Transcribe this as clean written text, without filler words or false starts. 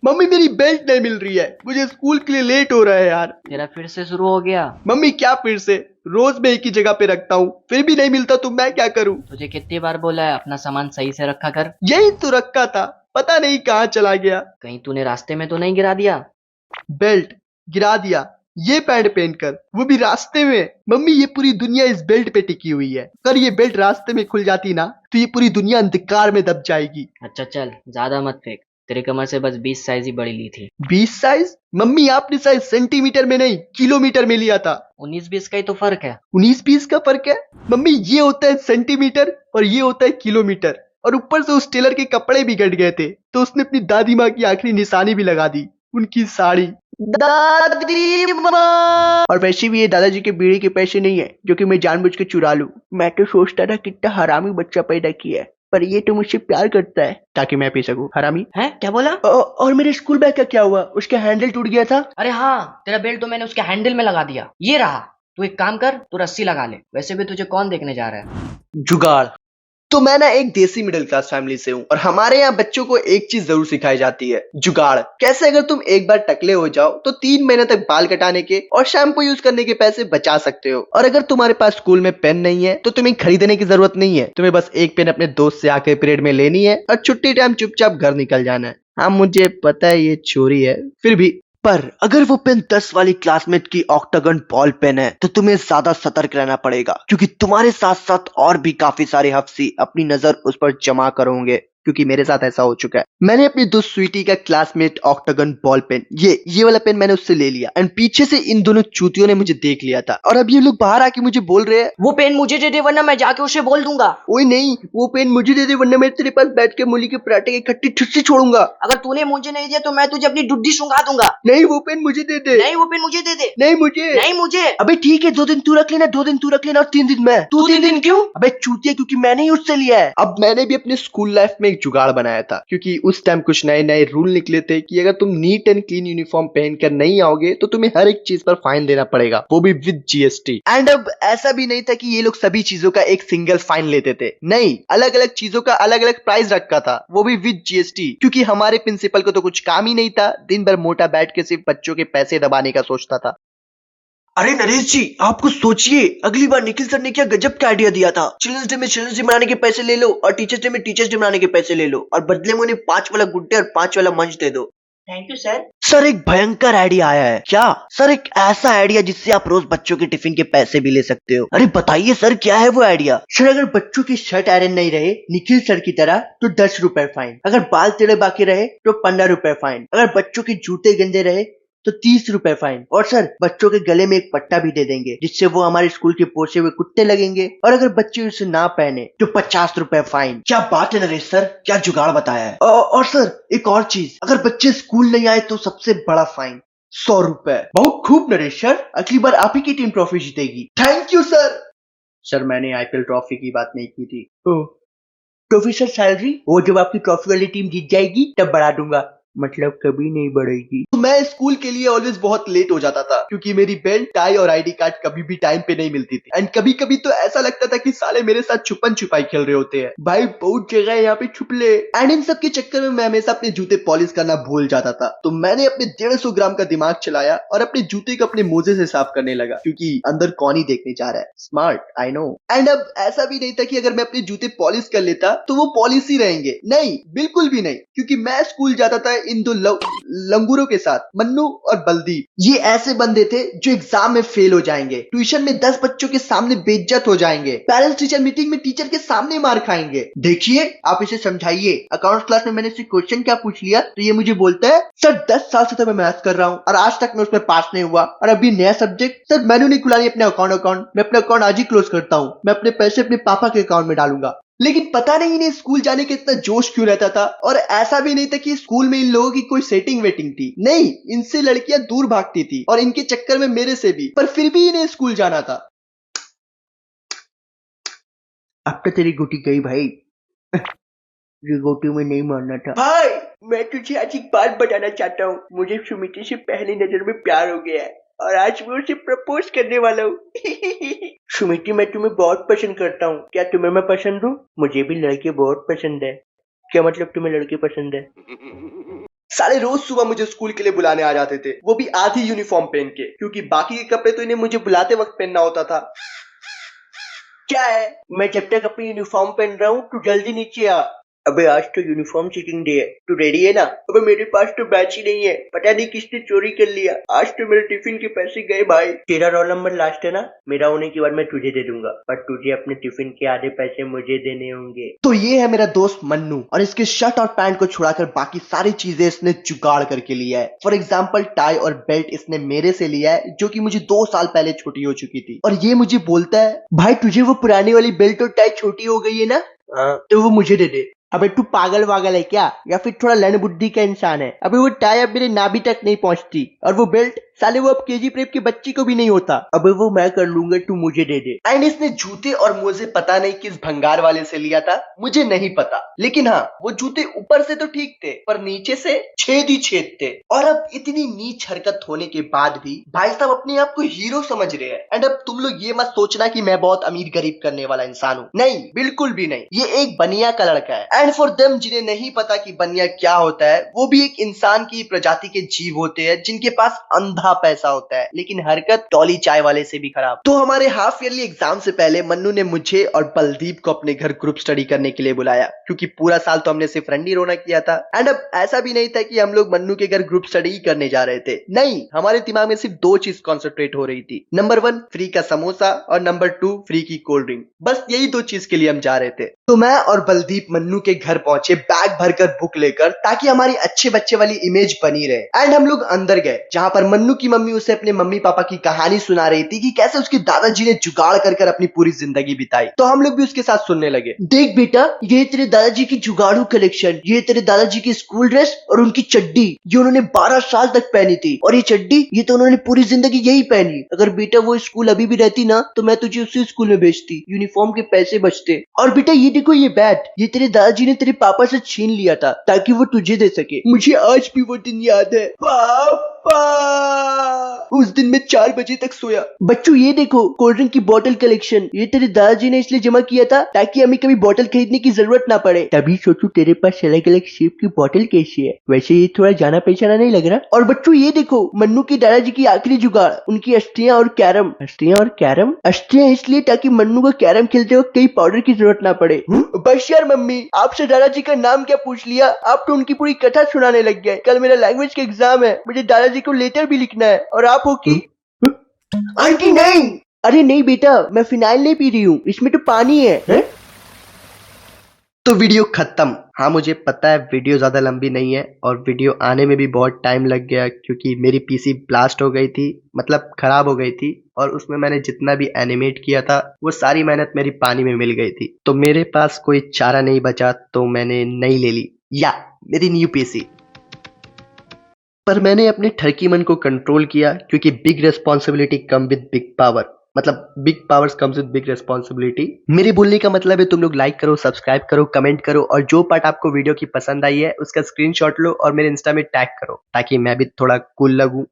Mummy मेरी belt नहीं मिल रही है, मुझे स्कूल के लिए लेट हो रहा है यार। तेरा फिर से शुरू हो गया। मम्मी क्या फिर से? रोज मैं एक ही जगह पे रखता हूँ, फिर भी नहीं मिलता तो मैं क्या करूँ? तुझे कितनी बार बोला है अपना सामान सही से रखा कर। यही तो रखा था, पता नहीं कहाँ चला गया। कहीं तूने रास्ते में तो नहीं गिरा दिया। बेल्ट गिरा दिया, ये पैंट पहनकर, वो भी रास्ते में। मम्मी ये पूरी दुनिया इस बेल्ट पे टिकी हुई है, अगर ये बेल्ट रास्ते में खुल जाती ना तो ये पूरी दुनिया अंधकार में दब जाएगी। अच्छा चल ज्यादा मत फेंक, तेरी कमर से बस 20 साइज ही बड़ी ली थी। 20 साइज? मम्मी आपने साइज सेंटीमीटर में नहीं किलोमीटर में लिया था। 19-20 का ही तो फर्क है। 19-20 का फर्क है? मम्मी ये होता है सेंटीमीटर और ये होता है किलोमीटर, और ऊपर से उस टेलर के कपड़े भी गट गए थे तो उसने अपनी दादी माँ की आखिरी निशानी भी लगा दी, उनकी साड़ी। दादी माँ। और वैसे भी ये दादाजी के बीड़ी के पैसे नहीं है जो कि मैं जानबूझ के चुरा लूं। मैं तो सोचता था कितना हरामी बच्चा पैदा किया है, पर ये तो मुझसे प्यार करता है ताकि मैं पी सकूं। हरामी हैं क्या बोला? और मेरे स्कूल बैग का क्या हुआ? उसका हैंडल टूट गया था। अरे हाँ, तेरा बेल्ट तो मैंने उसके हैंडल में लगा दिया, ये रहा। तू एक काम कर, तू रस्सी लगा ले, वैसे भी तुझे कौन देखने जा रहा है। जुगाड़। तो मैं ना एक देसी मिडिल क्लास फैमिली से हूँ और हमारे यहाँ बच्चों को एक चीज जरूर सिखाई जाती है, जुगाड़। कैसे अगर तुम एक बार टकले हो जाओ तो 3 महीने तक बाल कटाने के और शैम्पू यूज करने के पैसे बचा सकते हो। और अगर तुम्हारे पास स्कूल में पेन नहीं है तो तुम्हें खरीदने की जरूरत नहीं है, तुम्हें बस एक पेन अपने दोस्त से आके पीरियड में लेनी है और छुट्टी टाइम चुपचाप घर निकल जाना है। हाँ मुझे पता है ये चोरी है, फिर भी। पर अगर वो पेन 10 वाली क्लासमेट की ऑक्टागन बॉल पेन है तो तुम्हें ज्यादा सतर्क रहना पड़ेगा, क्योंकि तुम्हारे साथ साथ और भी काफी सारे हफ्सी अपनी नजर उस पर जमा करोगे, क्योंकि मेरे साथ ऐसा हो चुका है। मैंने अपनी दोस्त स्वीटी का क्लासमेट ऑक्टागन बॉल पेन, ये वाला पेन मैंने उससे ले लिया एंड पीछे से इन दोनों चूतियों ने मुझे देख लिया था और अब ये लोग बाहर आके मुझे बोल रहे हैं वो पेन मुझे दे दे वरना मैं जाके उसे बोल दूंगा। ओए नहीं, वो पेन मुझे दे दे वरना मैं तेरे पास बैठ के मूली के पराठे की खट्टी ठुस्सी छोड़ूंगा। अगर तूने मुझे नहीं दिया तो मैं तुझे अपनी डुड्डी सुंघा दूंगा। नहीं वो पेन मुझे दे दे। नहीं वो पेन मुझे दे दे। नहीं मुझे। नहीं मुझे। अबे ठीक है, 2 दिन तू रख लेना, 2 दिन तू रख लेना और 3 दिन मैं। तू 3 दिन क्यों? अबे चूतिया, क्योंकि मैंने ही उससे लिया है। अब मैंने भी अपने स्कूल लाइफ में एक जुगाड़ बनाया था, क्योंकि उस टाइम कुछ नए नए रूल निकले थे कि अगर तुम नीट एंड क्लीन यूनिफॉर्म पहनकर नहीं आओगे तो तुम्हें हर एक चीज पर फाइन देना पड़ेगा, वो भी विद जीएसटी। एंड अब ऐसा भी नहीं था कि ये लोग सभी चीजों का एक सिंगल फाइन लेते थे, नहीं, अलग अलग चीजों का अलग अलग प्राइस रखा था, वो भी विद जीएसटी, क्योंकि हमारे प्रिंसिपल को तो कुछ काम ही नहीं था, दिन भर मोटा बैठ के सिर्फ बच्चों के पैसे दबाने का सोचता था। अरे नरेश जी, आप कुछ सोचिए, अगली बार निखिल सर ने क्या गजब का आइडिया दिया था। चिल्ड्रंस डे में चिल्ड्रंस डे मनाने के पैसे ले लो और टीचर्स डे में टीचर्स डे मनाने के पैसे ले लो और बदले में उन्हें 5 वाला गुड्डे और 5 वाला मंच दे दो। Thank you sir. सर एक भयंकर आइडिया आया है। क्या सर? एक ऐसा आइडिया जिससे आप रोज बच्चों के टिफिन के पैसे भी ले सकते हो। अरे बताइए सर, क्या है वो आइडिया? सर अगर बच्चों की शर्ट आयरन नहीं रहे निखिल सर की तरह तो 10 रुपए फाइन, अगर बाल टेढ़े बाकी रहे तो 15 रुपए फाइन, अगर बच्चों के जूते गंदे रहे तो 30 रुपए फाइन, और सर बच्चों के गले में एक पट्टा भी दे देंगे जिससे वो हमारे स्कूल के पोसे हुए कुत्ते लगेंगे, और अगर बच्चे उसे ना पहने तो 50 रुपए फाइन। क्या बात है नरेश सर, क्या जुगाड़ बताया है। और सर एक और चीज, अगर बच्चे स्कूल नहीं आए तो सबसे बड़ा फाइन 100 रुपए। बहुत खूब नरेश सर, अगली बार आप ही की टीम ट्रॉफी जीतेगी। Thank you sir. सर मैंने आईपीएल ट्रॉफी की बात नहीं की थी। ट्रॉफी सर सैलरी वो जब आपकी ट्रॉफी वाली टीम जीत जाएगी तब बढ़ा दूंगा, मतलब कभी नहीं बढ़ेगी। तो मैं स्कूल के लिए ऑलवेज बहुत लेट हो जाता था, क्योंकि मेरी बेल्ट, टाई और आईडी कार्ड कभी भी टाइम पे नहीं मिलती थी। एंड कभी कभी तो ऐसा लगता था कि साले मेरे साथ छुपन छुपाई खेल रहे होते हैं। भाई बहुत जगह है यहाँ पे छुप ले। एंड इन सब के चक्कर में मैं हमेशा अपने जूते पॉलिश करना भूल जाता था, तो मैंने अपने 150 ग्राम का दिमाग चलाया और अपने जूते को अपने मोजे से साफ करने लगा, क्योंकि अंदर कौन ही देखने जा रहा है। Smart, I know. एंड अब ऐसा भी नहीं था कि अगर मैं अपने जूते पॉलिश कर लेता तो वो पॉलिश ही रहेंगे, नहीं, बिल्कुल भी नहीं, क्योंकि मैं स्कूल जाता था इन दो लंगूरों के साथ, मन्नू और बलदीप। ये ऐसे बंदे थे जो एग्जाम में फेल हो जाएंगे, ट्यूशन में 10 बच्चों के सामने बेइज्जत हो जाएंगे, पेरेंट्स टीचर मीटिंग में टीचर के सामने मार खाएंगे। देखिए आप इसे समझाइए। अकाउंट्स क्लास में मैंने इससे क्वेश्चन क्या पूछ लिया तो ये मुझे बोलता है सर 10 साल से तो मैं मैथ्स कर रहा हूँ और आज तक मैं उसमें पास नहीं हुआ, और अभी नया सब्जेक्ट सर मैंने नहीं खुलानी अपने अकाउंट, मैं अपना अकाउंट आज ही क्लोज करता हूँ, मैं अपने पैसे अपने पापा के अकाउंट में डालूंगा। लेकिन पता नहीं इन्हें स्कूल जाने का इतना जोश क्यों रहता था, और ऐसा भी नहीं था कि स्कूल में इन लोगों की कोई सेटिंग वेटिंग थी, नहीं, इनसे लड़कियां दूर भागती थी और इनके चक्कर में मेरे से भी, पर फिर भी इन्हें स्कूल जाना था। अब तो तेरी गोटी गई भाई। ये गोटी में नहीं मारना था। भाई मैं तुझे आज एक बात बताना चाहता हूँ, मुझे सुमिति से पहली नजर में प्यार हो गया है और आज मैं उसे प्रपोज करने वाला हूँ। सुमिति मैं तुम्हें बहुत पसंद करता हूँ, क्या तुम्हें मैं पसंद हूँ? मुझे भी लड़के बहुत पसंद है। क्या मतलब तुम्हें लड़के पसंद है? साले रोज सुबह मुझे स्कूल के लिए बुलाने आ जाते थे, वो भी आधी यूनिफॉर्म पहन के, क्योंकि बाकी के कपड़े तो इन्हें मुझे बुलाते वक्त पहनना होता था। क्या है? मैं जब तक अपनी यूनिफॉर्म पहन रहा हूँ तू जल्दी नीचे आ। अबे आज तो यूनिफॉर्म चेकिंग डे है, तू रेडी है ना? अबे मेरे पास तो बैच ही नहीं है, पता नहीं किसने चोरी कर लिया। आज तो मेरे टिफिन के पैसे गए भाई। तेरा रोल नंबर लास्ट है ना? मेरा होने के बाद मैं तुझे दे दूंगा, पर तुझे अपने टिफिन के आधे पैसे मुझे देने होंगे। तो ये है मेरा दोस्त मन्नू, और इसके शर्ट और पैंट को छुड़ाकर बाकी सारी चीजें इसने जुगाड़ करके लिया है। फॉर एग्जाम्पल टाई और बेल्ट इसने मेरे से लिया है, जो कि मुझे 2 साल पहले छोटी हो चुकी थी, और ये मुझे बोलता है भाई तुझे वो पुरानी वाली बेल्ट और टाई छोटी हो गई है ना, तो वो मुझे दे दे। अबे तू पागल वागल है क्या, या फिर थोड़ा लंड बुद्धि का इंसान है? अबे वो टाई अब मेरे नाभि तक नहीं पहुंचती, और वो बेल्ट साले वो अब केजी प्रेप के बच्ची को भी नहीं होता। अबे वो मैं कर लूंगा, तू मुझे दे दे। एंड इसने जूते और मोजे पता नहीं किस भंगार वाले से लिया था, मुझे नहीं पता, लेकिन हाँ वो जूते ऊपर से तो ठीक थे, पर नीचे से छेद ही छेद थे। और अब इतनी नीच हरकत होने के बाद भी भाई साहब अपने आप को हीरो समझ रहे हैं। एंड अब तुम लोग ये मत सोचना कि मैं बहुत अमीर गरीब करने वाला इंसान हूँ, नहीं, बिल्कुल भी नहीं। ये एक बनिया का लड़का है। एंड फॉर देम जिन्हें नहीं पता कि बनिया क्या होता है, वो भी एक इंसान की प्रजाति के जीव होते हैं जिनके पास अंधा पैसा होता है, लेकिन हरकत टॉली चाय वाले से भी खराब। तो हमारे हाफ ईयरली एग्जाम से पहले मन्नू ने मुझे और बलदीप को अपने घर ग्रुप स्टडी करने के लिए बुलाया, क्योंकि पूरा साल तो हमने सिर्फ रंडी रोना किया था। एंड अब ऐसा भी नहीं था कि हम लोग मन्नू के घर ग्रुप स्टडी ही करने जा रहे थे, नहीं, हमारे दिमाग में सिर्फ 2 चीज कॉन्सेंट्रेट हो रही थी। नंबर 1 फ्री का समोसा, और नंबर 2 फ्री की कोल्ड ड्रिंक। बस यही 2 चीज के लिए हम जा रहे थे। तो मैं और बलदीप मन्नू के घर पहुंचे बैग भरकर बुक लेकर, ताकि हमारी अच्छे बच्चे वाली इमेज बनी रहे। एंड हम लोग अंदर गए, जहां पर मन्नू की मम्मी उसे अपने मम्मी पापा की कहानी सुना रही थी कि कैसे उसके दादाजी ने जुगाड़ कर अपनी पूरी जिंदगी बिताई। तो हम लोग भी उसके साथ सुनने लगे। देख बेटा, ये तेरे दादाजी की जुगाड़ू कलेक्शन, ये तेरे दादाजी की स्कूल ड्रेस और उनकी चड्डी, ये उन्होंने 12 साल तक पहनी थी, और ये चड्डी ये तो उन्होंने पूरी जिंदगी यही पहनी। अगर बेटा वो स्कूल अभी भी रहती ना, तो मैं तुझे उसी स्कूल में भेजती, यूनिफॉर्म के पैसे बचते। और बेटा ये देखो ये बैट, ये तेरे दादाजी ने तेरे पापा से छीन लिया था ताकि वो तुझे दे सके। मुझे आज भी वो दिन याद है पापा, उस दिन मैं 4 बजे तक सोया। बच्चों ये देखो कोल्ड ड्रिंक की बोतल कलेक्शन, ये तेरे दादाजी ने इसलिए जमा किया था ताकि हमें कभी बोतल खरीदने की जरूरत ना पड़े। तभी सोचू तेरे पास अलग अलग शेप की बोतल कैसी है, वैसे ये थोड़ा जाना पहचाना नहीं लग रहा। और बच्चों ये देखो मन्नू के दादाजी की आखिरी जुगाड़, उनकी अस्थियां और कैरम। अस्थियां और कैरम? अस्थियां इसलिए ताकि मन्नू को कैरम खेलते वक्त कई पाउडर की जरूरत ना पड़े। बस यार मम्मी, आपसे दादाजी का नाम क्या पूछ लिया, आप तो उनकी पूरी कथा सुनाने लग गए। कल मेरा लैंग्वेज का एग्जाम है, मुझे दादाजी को लेटर भी लिखना है, और आप हो कि आंटी नहीं। अरे नहीं बेटा, मैं फिनाइल नहीं पी रही हूँ, इसमें तो पानी है? तो वीडियो खत्म। हाँ मुझे पता है वीडियो ज्यादा लंबी नहीं है, और वीडियो आने में भी बहुत टाइम लग गया, क्योंकि मेरी पीसी ब्लास्ट हो गई थी, मतलब खराब हो गई थी, और उसमें मैंने जितना भी एनिमेट किया था वो सारी मेहनत मेरी पानी में मिल गई थी। तो मेरे पास कोई चारा नहीं बचा, तो मैंने नई ले ली, या मेरी न्यू पीसी। पर मैंने अपने ठरकी मन को कंट्रोल किया, क्योंकि big responsibility come with big power, मतलब big powers comes with big responsibility. मेरे बोलने का मतलब है तुम लोग लाइक करो, सब्सक्राइब करो, कमेंट करो, और जो पार्ट आपको वीडियो की पसंद आई है उसका स्क्रीनशॉट लो और मेरे इंस्टा में टैग करो, ताकि मैं भी थोड़ा कूल लगूं।